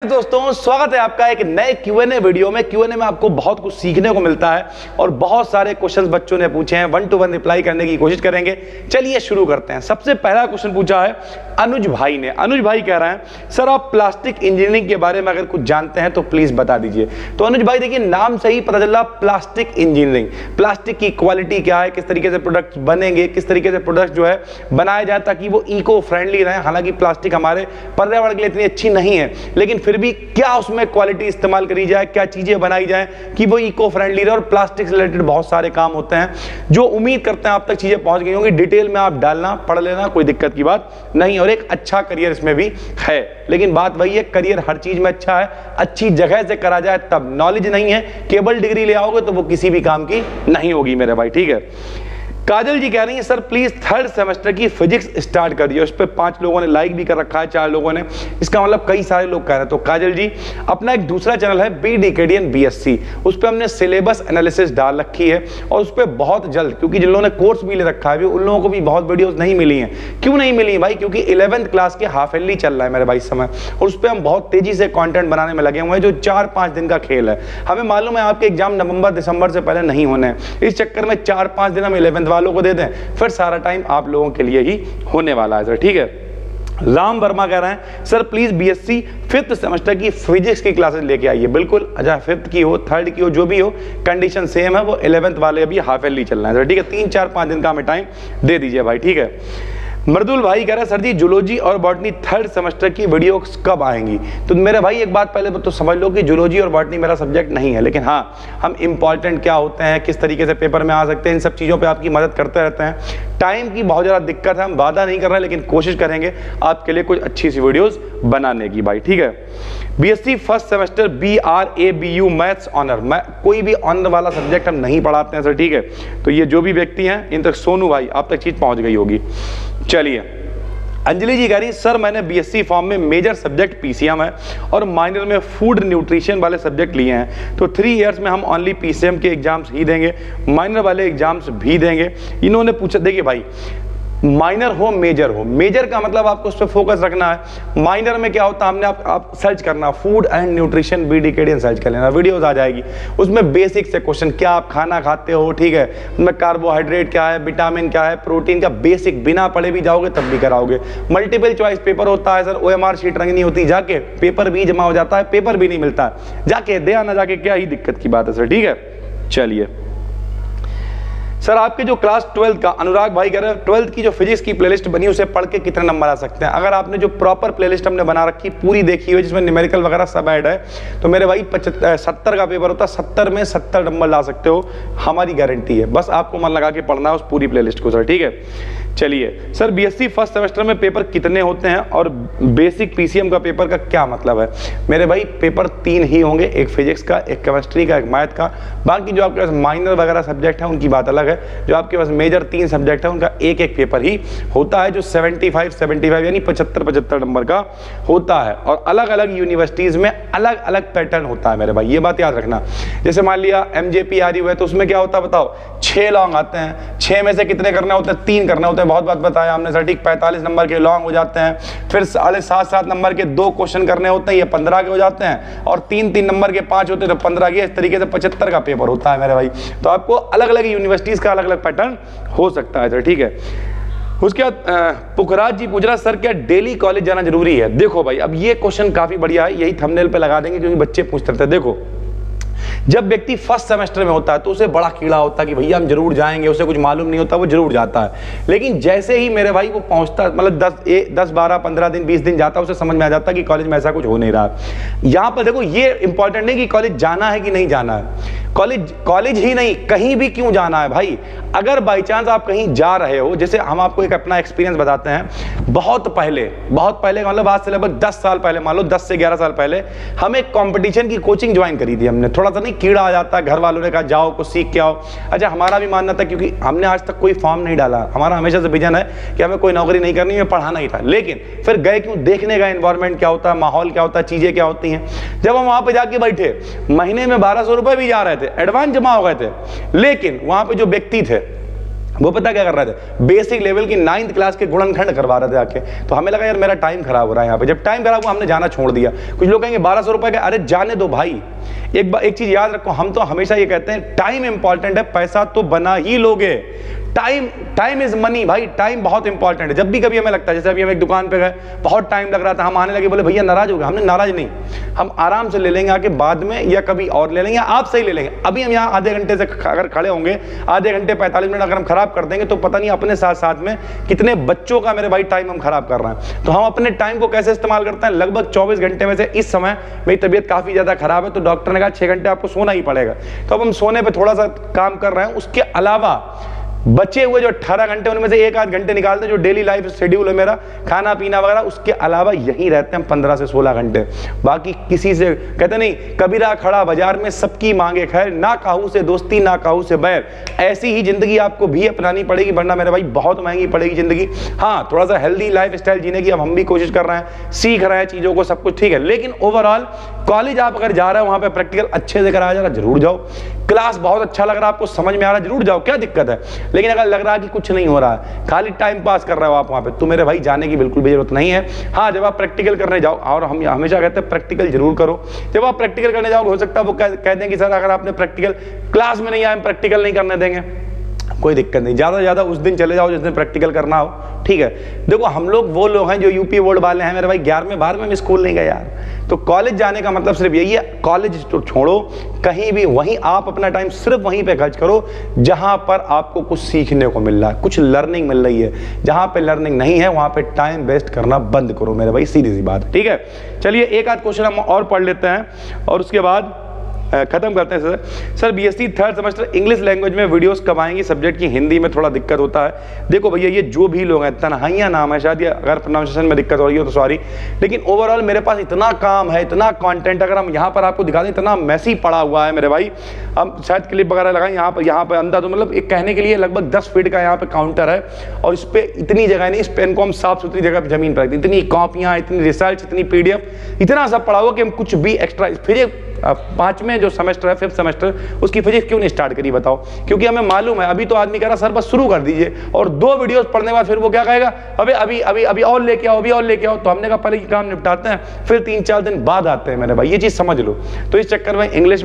दोस्तों स्वागत है आपका एक नए Q&A वीडियो में। Q&A में आपको बहुत कुछ सीखने को मिलता है और बहुत सारे क्वेश्चंस बच्चों ने पूछे हैं। 1 to 1 रिप्लाई करने की कोशिश करेंगे। चलिए शुरू करते हैं। सबसे पहला क्वेश्चन पूछा है अनुज भाई ने। अनुज भाई कह रहे हैं सर आप प्लास्टिक इंजीनियरिंग के बारे में अगर कुछ जानते हैं तो प्लीज बता दीजिए। तो अनुज भाई देखिए, नाम से ही पता चल रहा प्लास्टिक इंजीनियरिंग, प्लास्टिक की क्वालिटी क्या है, किस तरीके से प्रोडक्ट बनेंगे, किस तरीके से प्रोडक्ट जो है बनाया जाए ताकि वो इको फ्रेंडली रहे। हालांकि प्लास्टिक हमारे पर्यावरण के लिए इतनी अच्छी नहीं है, लेकिन फिर भी क्या उसमें क्वालिटी इस्तेमाल करी जाए, क्या चीजें बनाई जाए कि वो इको फ्रेंडली रहे। और प्लास्टिक से रिलेटेड बहुत सारे काम होते हैं जो उम्मीद करते हैं आप तक चीजें पहुंच गई होंगी। डिटेल में आप डालना, पढ़ लेना, कोई दिक्कत की बात नहीं। और एक अच्छा करियर इसमें भी है, लेकिन बात वही है, करियर हर चीज में अच्छा है, अच्छी जगह से करा जाए तब। नॉलेज नहीं है, केवल डिग्री ले आओगे तो वो किसी भी काम की नहीं होगी मेरे भाई, ठीक है। काजल जी कह रही है सर प्लीज 3rd सेमेस्टर की फिजिक्स स्टार्ट कर दिया। उस पर 5 लोगों ने लाइक भी कर रखा है, 4 लोगों ने, इसका मतलब कई सारे लोग कह रहे हैं। तो काजल जी अपना एक दूसरा चैनल है BDKDN BSc, उस पर हमने सिलेबस एनालिसिस डाल रखी है और उस पर बहुत जल्द, क्योंकि जिन लोगों ने कोर्स भी ले रखा है उन लोगों को भी बहुत वीडियोस नहीं मिली हैं। क्यों नहीं मिली भाई? क्योंकि 11th क्लास के हाफ ईयरली चल रहा है मेरे भाई इस समय, और उस पर हम बहुत तेजी से कॉन्टेंट बनाने में लगे हुए हैं जो 4-5 दिन का खेल है। हमें मालूम है आपके एग्जाम नवंबर दिसंबर से पहले नहीं होने हैं, इस चक्कर में 4-5 दिन हम 11th वालों को दे दें, फिर सारा टाइम आप लोगों के लिए ही होने वाला है सर, ठीक है। राम वर्मा कह रहे हैं sir please BSc 5th semester की फिजिक्स की क्लासेस लेके आइए। बिल्कुल, अच्छा 5th की हो 3rd की हो जो भी हो, कंडीशन सेम है। वो 11th वाले अभी हाफ ईयरली चल रहे हैं सर, ठीक है। 3-4-5 दिन का हमें टाइम दे दीजिए भाई, ठीक है। मृदुल भाई कह रहे हैं सर जी जूलॉजी और बॉटनी 3rd सेमेस्टर की वीडियो कब आएंगी? तो मेरे भाई एक बात पहले तो समझ लो कि जूलॉजी और बॉटनी मेरा सब्जेक्ट नहीं है, लेकिन हाँ हम इंपॉर्टेंट क्या होते हैं, किस तरीके से पेपर में आ सकते हैं, इन सब चीज़ों पे आपकी मदद करते रहते हैं। टाइम की बहुत ज़्यादा दिक्कत है, हम वादा नहीं कर रहे हैं, लेकिन कोशिश करेंगे आपके लिए कुछ अच्छी सी वीडियोज़ बनाने की भाई, ठीक है। BSc 1st semester BRABU maths honour, कोई भी ऑनर वाला सब्जेक्ट हम नहीं पढ़ाते हैं सर, ठीक है। तो ये जो भी व्यक्ति हैं इन तक, सोनू भाई आप तक चीज़ पहुँच गई होगी। चलिए अंजलि जी कह रही सर मैंने BSc फॉर्म में मेजर सब्जेक्ट PCM है और माइनर में फूड न्यूट्रिशन वाले सब्जेक्ट लिए हैं, तो 3 इयर्स में हम ओनली PCM के एग्जाम्स ही देंगे, माइनर वाले एग्जाम्स भी देंगे। इन्होंने पूछा, देखिए भाई माइनर हो मेजर हो, मेजर का मतलब आपको उस पर फोकस रखना है। माइनर में क्या होता है, हमने आप सर्च करना food and nutrition BDKDN search कर लेना, वीडियोस आ जाएगी। उसमें बेसिक से क्वेश्चन, क्या आप खाना खाते हो, ठीक है, उसमें कार्बोहाइड्रेट क्या है, विटामिन क्या है, प्रोटीन का बेसिक, बिना पढ़े भी जाओगे तब भी कराओगे। मल्टीपल चॉइस पेपर होता है सर, OMR शीट रंगनी होती है, जाके पेपर भी जमा हो जाता है, पेपर भी नहीं मिलता है, जाके दे आना, जाके क्या ही दिक्कत की बात है सर, ठीक है। चलिए सर आपके जो क्लास 12th का, अनुराग भाई कह रहे हैं 12th की जो फिजिक्स की प्लेलिस्ट बनी उसे पढ़ के कितने नंबर आ सकते हैं? अगर आपने जो प्रॉपर प्लेलिस्ट हमने बना रखी पूरी देखी हुई जिसमें न्यूमेरिकल वगैरह सब ऐड है, तो मेरे भाई 70 का पेपर होता है, 70 में 70 नंबर ला सकते हो, हमारी गारंटी है। बस आपको मन लगा के पढ़ना है उस पूरी प्लेलिस्ट को सर, ठीक है। चलिए सर BSc 1st सेमेस्टर में पेपर कितने होते हैं और बेसिक PCM का पेपर का क्या मतलब है? मेरे भाई पेपर 3 ही होंगे, एक फिजिक्स का, एक केमिस्ट्री का, एक मैथ का। बाकी जो आपके पास माइनर वगैरह सब्जेक्ट है उनकी बात अलग है। जो आपके पास मेजर 3 सब्जेक्ट है उनका एक एक पेपर ही होता है, जो 75 यानी 75 नंबर का होता है। और अलग अलग यूनिवर्सिटीज में अलग अलग पैटर्न होता है मेरे भाई, ये बात याद रखना। जैसे मान लिया MJP RU है तो उसमें क्या होता है बताओ, 6 लॉन्ग आते हैं, 6 में से कितने करने होते हैं? 3 करने होते हैं। बहुत बात बताया हमने सर, ठीक। 45 नंबर के लॉन्ग हो जाते हैं, फिर 7.5 नंबर के 2 क्वेश्चन करने होते हैं, ये 15 के हो जाते हैं, और 3 नंबर के 5 होते हैं तो 15 के। इस तरीके से 75 का पेपर होता है मेरे भाई। तो आपको अलग अलग यूनिवर्सिटीज का अलग अलग पैटर्न हो सकता है सर, ठीक है। उसके बाद पुखराज जी पूछ रहा सर क्या डेली कॉलेज जाना जरूरी है? देखो भाई अब ये क्वेश्चन काफी बढ़िया है, यही थंबनेल पे लगा देंगे क्योंकि बच्चे पूछते रहते हैं। देखो जब व्यक्ति 1st सेमेस्टर में होता है तो उसे बड़ा कीड़ा होता है कि भैया हम जरूर जाएंगे, उसे कुछ मालूम नहीं होता, वो जरूर जाता है। लेकिन जैसे ही मेरे भाई वो पहुंचता, मतलब 10, 12, 15 दिन, 20 दिन जाता है, उसे समझ में आ जाता है कि कॉलेज में ऐसा कुछ हो नहीं रहा। यहाँ पर देखो ये इंपॉर्टेंट नहीं कि कॉलेज जाना है कि नहीं जाना है, कॉलेज ही नहीं कहीं भी क्यों जाना है भाई। अगर बाई चांस आप कहीं जा रहे हो, जैसे हम आपको एक अपना एक्सपीरियंस बताते हैं। बहुत पहले मतलब आज से लगभग 10 साल पहले, मान लो 10 से 11 साल पहले, हम एक कंपटीशन की कोचिंग ज्वाइन करी थी हमने। थोड़ा सा नहीं कीड़ा आ जाता है, घर वालों ने कहा जाओ कुछ सीख के आओ। अच्छा हमारा भी मानना था, क्योंकि हमने आज तक कोई फॉर्म नहीं डाला, हमारा हमेशा से विजन है कि हमें कोई नौकरी नहीं करनी है, पढ़ाना ही था। लेकिन फिर गए क्यों, देखने का एनवायरमेंट क्या होता है, माहौल क्या होता है, चीजें क्या होती हैं। जब हम वहां पे जाके बैठे, महीने में 1200 रुपए भी जा रहे थे, एडवांस जमा हो गए थे, लेकिन वहां पे जो व्यक्ति थे वो पता क्या कर रहे थे, बेसिक लेवल की 9th क्लास के गुणनखंड करवा रहे थे आके। तो हमें लगा यार मेरा टाइम खराब हो रहा है यहाँ पे। जब टाइम खराब हुआ हमने जाना छोड़ दिया। कुछ लोग कहेंगे 1200 रुपए का, अरे जाने दो भाई। एक चीज याद रखो, हम तो हमेशा ये कहते हैं टाइम इंपॉर्टेंट है, पैसा तो बना ही लोगे। टाइम इज मनी भाई, टाइम बहुत इंपॉर्टेंट है। जब भी कभी हमें लगता है, जैसे अभी हम एक दुकान पे गए, बहुत टाइम लग रहा था, हम आने लगे, बोले भैया नाराज हो गए। हमने नाराज नहीं, हम आराम से ले लेंगे आके बाद में, या कभी और ले लेंगे, आप सही ले लेंगे। अभी हम यहाँ आधे घंटे से अगर खड़े होंगे, आधे घंटे 45 मिनट अगर हम खराब कर देंगे तो पता नहीं अपने साथ साथ में कितने बच्चों का मेरे भाई टाइम हम खराब कर रहे हैं। तो हम अपने टाइम को कैसे इस्तेमाल करते हैं, लगभग 24 घंटे में से इस समय मेरी तबीयत काफी ज्यादा खराब है, तो डॉक्टर ने कहा 6 घंटे आपको सोना ही पड़ेगा। तो अब हम सोने पर थोड़ा सा काम कर रहे हैं। उसके अलावा बचे हुए जो 18 घंटे, उनमें से 1 आध घंटे निकालते हैं जो डेली लाइफ शेड्यूल है मेरा, खाना पीना वगैरह, उसके अलावा यहीं रहते हैं 15 से 16 घंटे। बाकी किसी से, कहते नहीं कबीरा खड़ा बाजार में सबकी मांगे खैर, ना काहू से दोस्ती ना काहू से बैर। ऐसी ही जिंदगी आपको भी अपनानी पड़ेगी, वरना मेरे भाई बहुत महंगी पड़ेगी जिंदगी। हाँ, थोड़ा सा हेल्दी लाइफ स्टाइल जीने की अब हम भी कोशिश कर रहे हैं, सीख रहे हैं चीजों को, सब कुछ ठीक है। लेकिन ओवरऑल कॉलेज आप अगर जा रहे हो, वहां पे प्रैक्टिकल अच्छे से कराया जा रहा है, जरूर जाओ। क्लास बहुत अच्छा लग रहा है, आपको समझ में आ रहा है, जरूर जाओ, क्या दिक्कत है। लेकिन अगर लग रहा है कि कुछ नहीं हो रहा है, खाली टाइम पास कर रहे हो आप वहां पे, तो मेरे भाई जाने की बिल्कुल भी जरूरत नहीं है। हाँ, जब आप प्रैक्टिकल करने जाओ, और हम हमेशा कहते हैं प्रैक्टिकल जरूर करो। जब आप प्रैक्टिकल करने जाओ, हो सकता है वो कह दें कि सर अगर आपने प्रैक्टिकल क्लास में नहीं आए, हम प्रैक्टिकल नहीं करने देंगे। कोई दिक्कत नहीं, ज्यादा से ज्यादा उस दिन चले जाओ जिस दिन प्रैक्टिकल करना हो, ठीक है। देखो हम लोग वो लोग हैं जो यूपी बोर्ड वाले हैं, मेरे भाई 11वें 12वें में स्कूल नहीं गए यार। तो कॉलेज जाने का मतलब सिर्फ यही है, कॉलेज तो छोड़ो, कहीं भी वहीं आप अपना टाइम सिर्फ वहीं पे खर्च करो जहां पर आपको कुछ सीखने को मिल रहा है, कुछ लर्निंग मिल रही है। जहां पे लर्निंग नहीं है वहां पे टाइम वेस्ट करना बंद करो मेरे भाई, सीधी सी बात, ठीक है। चलिए एक आध क्वेश्चन हम और पढ़ लेते हैं और उसके बाद खत्म करते हैं। Sir BSc 3rd semester English language में वीडियोस कब आएंगी, सब्जेक्ट की हिंदी में थोड़ा दिक्कत होता है। देखो भैया, ये जो भी लोग हैं, तन्हाइयां नाम है शायद, अगर प्रोनाउंसिएशन में दिक्कत हो रही हो तो सॉरी, लेकिन ओवरऑल मेरे पास इतना काम है, इतना कंटेंट, अगर हम यहाँ पर आपको दिखा दें, इतना मैसी पड़ा हुआ है मेरे भाई। हम शायद क्लिप वगैरह लगाएं यहाँ पर अंदर, तो मतलब एक कहने के लिए लगभग 10 फीट का यहाँ पे काउंटर है, और इस पर इतनी जगह नहीं, इस पेन को हम साफ सुथरी जगह पर जमीन पर रखते, इतनी कॉपियाँ, इतनी रिसर्च, इतनी PDF, इतना सब पड़ा हुआ कि हम कुछ भी एक्स्ट्रा। फिर 5वें जो सेमेस्टर है, 5th सेमेस्टर, उसकी फिजिक्स क्यों नहीं स्टार्ट करी बताओ? क्योंकि हमें मालूम है अभी तो आदमी कह रहा सर बस शुरू कर दीजिए, और 2 वीडियोस पढ़ने के बाद फिर वो क्या कहेगा, अबे अभी और लेके आओ, अभी और लेके आओ। तो हमने कहा पहले काम निपटाते हैं, फिर 3-4 दिन बाद आते हैं मेरे भाई, ये चीज समझ लो। तो इस चक्कर में इंग्लिश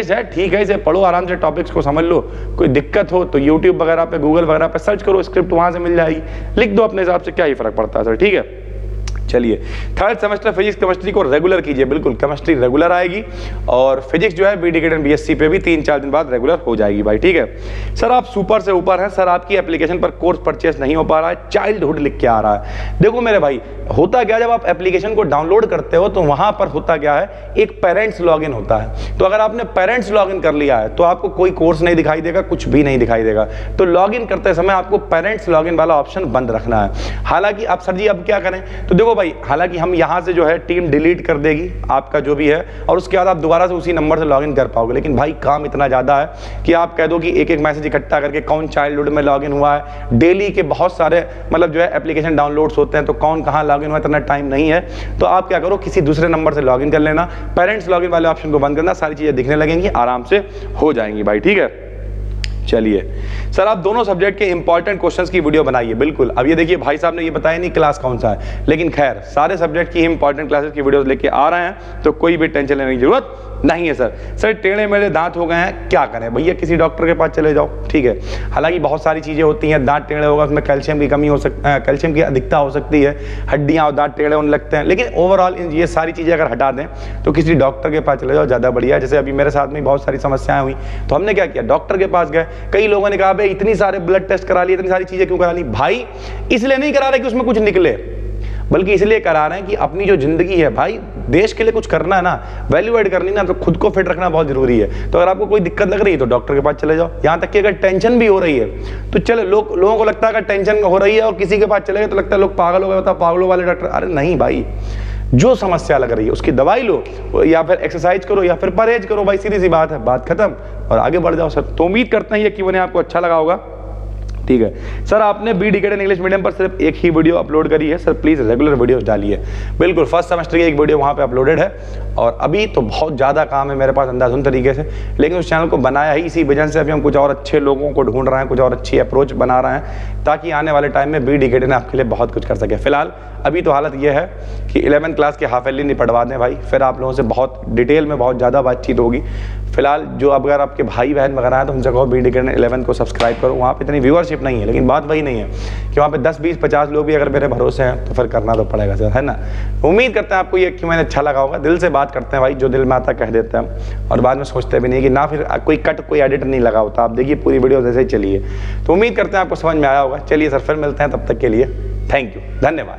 है, ठीक है, इसे पढ़ो आराम से, टॉपिक्स को समझ लो। कोई दिक्कत हो तो यूट्यूब वगैरह पे, गूगल वगैरह पे सर्च करो, स्क्रिप्ट वहां से मिल जाएगी, लिख दो अपने हिसाब से, क्या ही फर्क पड़ता है सर, ठीक है। चलिए 3rd सेमेस्टर फिजिक्स केमिस्ट्री को रेगुलर कीजिए, बिल्कुल केमिस्ट्री रेगुलर आएगी, और फिजिक्स जो है BTech एंड BSc पे भी 3-4 दिन बाद रेगुलर हो जाएगी भाई, ठीक है। सर आप सुपर से ऊपर हैं, सर आपकी एप्लीकेशन पर कोर्स परचेस नहीं हो पा रहा है, चाइल्डहुड लिख के आ रहा है। देखो मेरे भाई, होता क्या, जब आप एप्लीकेशन को डाउनलोड करते हो तो वहां पर होता क्या है, एक पेरेंट्स लॉगिन होता है। तो अगर आपने पेरेंट्स लॉगिन कर लिया है तो आपको कोई कोर्स नहीं दिखाई देगा, कुछ भी नहीं दिखाई देगा। तो लॉगिन करते समय आपको पेरेंट्स लॉगिन वाला ऑप्शन बंद रखना है। हालांकि आप सर जी अब क्या करें, तो देखो भाई, हालांकि हम यहां से जो है टीम डिलीट कर देगी आपका जो भी है, और उसके बाद आप दोबारा से उसी नंबर से लॉगिन कर पाओगे। लेकिन भाई काम इतना ज्यादा है कि आप कह दो कि एक मैसेज इकट्ठा करके कौन चाइल्डहुड में लॉगिन हुआ है, डेली के बहुत सारे मतलब जो है एप्लीकेशन डाउनलोड्स होते हैं, तो कौन कहां लॉगिन हुआ, इतना टाइम नहीं है। तो आप क्या करो, किसी दूसरे नंबर से लॉगिन कर लेना, पेरेंट्स लॉगिन वाले ऑप्शन को बंद करना, सारी चीजें दिखने लगेंगी, आराम से हो जाएंगी भाई, ठीक है। चलिए सर, आप दोनों सब्जेक्ट के इंपॉर्टेंट क्वेश्चंस की वीडियो बनाइए। बिल्कुल, अब ये देखिए भाई साहब ने ये बताया नहीं क्लास कौन सा है, लेकिन खैर सारे सब्जेक्ट की इंपॉर्टेंट क्लासेस की वीडियोस लेके आ रहे हैं, तो कोई भी टेंशन लेने की जरूरत नहीं है। सर टेढ़े मेढ़े दांत हो गए हैं, क्या करें भैया, किसी डॉक्टर के पास चले जाओ, ठीक है। हालांकि बहुत सारी चीजें होती हैं, दांत टेढ़े होगा उसमें कैल्शियम की कमी हो सकती है, कैल्शियम की अधिकता हो सकती है, हड्डियां और दांत टेढ़े होने लगते हैं। लेकिन ओवरऑल ये सारी चीजें अगर हटा दें तो किसी डॉक्टर के पास चले जाओ, ज्यादा बढ़िया है। जैसे अभी मेरे साथ में बहुत सारी समस्याएं हुई, तो हमने क्या किया, डॉक्टर के पास गए। कई लोगों ने कहा भाई इतनी सारे ब्लड टेस्ट करा लिए, इतनी सारी चीजें क्यों करा ली? भाई इसलिए नहीं करा रहे कि उसमें कुछ निकले, बल्कि इसलिए करा रहे हैं कि अपनी जो जिंदगी है भाई, देश के लिए कुछ करना है ना, वैल्यू एड करनी ना, तो खुद को फिट रखना बहुत जरूरी है। तो अगर आपको कोई दिक्कत लग रही है तो डॉक्टर के पास चले जाओ। यहां तक कि अगर टेंशन भी हो रही है तो चलो, लोगों को लगता है अगर टेंशन हो रही है और किसी के पास चले गए तो लगता है लोग पागल हो गए, बताओ पागलों वाले डॉक्टर। अरे नहीं भाई, जो समस्या लग रही है उसकी दवाई लो, या फिर एक्सरसाइज करो, या फिर परहेज करो भाई, सीधी सी बात है, बात खत्म और आगे बढ़ जाओ सर। तो उम्मीद करते हैं ये Q&A आपको अच्छा लगा होगा, ठीक है सर, आपने BEdCAT इंग्लिश मीडियम पर सिर्फ एक ही वीडियो अपलोड करी है सर, प्लीज़ रेगुलर वीडियो डालिए। बिल्कुल, फर्स्ट सेमेस्टर की एक वीडियो वहाँ पे अपलोडेड है और अभी तो बहुत ज़्यादा काम है मेरे पास अंधाधुंध तरीके से, लेकिन उस चैनल को बनाया ही इसी वजह से अभी हम कुछ और अच्छे लोगों को ढूंढ रहे हैं, कुछ और अच्छी अप्रोच बना रहे हैं ताकि आने वाले टाइम में BEdCAT ने आपके लिए बहुत कुछ कर सके। फिलहाल अभी तो हालत ये है कि 11th क्लास के हाफ ईयरली निपटवा दें भाई, फिर आप लोगों से बहुत डिटेल में बहुत ज़्यादा बातचीत होगी। फिलहाल जो अगर आपके भाई बहन वगैरह हैं तो उनसे कहो BEdCAT 11 को सब्सक्राइब करो। वहाँ पे इतनी व्यूअरशिप नहीं है, लेकिन बात वही नहीं है कि वहाँ पे 10, 20, 50 लोग भी अगर मेरे भरोसे हैं तो फिर करना तो पड़ेगा सर, है ना। उम्मीद करते हैं आपको ये कि मैंने अच्छा लगा होगा। दिल से बात करते हैं भाई, जो दिल में आता कह देते हैं और बाद में सोचते भी नहीं कि ना फिर कोई कट कोई एडिट नहीं लगा होता। आप देखिए पूरी वीडियो जैसे ही चलिए, तो उम्मीद करते हैं आपको समझ में आया होगा। चलिए सर, फिर मिलते हैं, तब तक के लिए थैंक यू, धन्यवाद।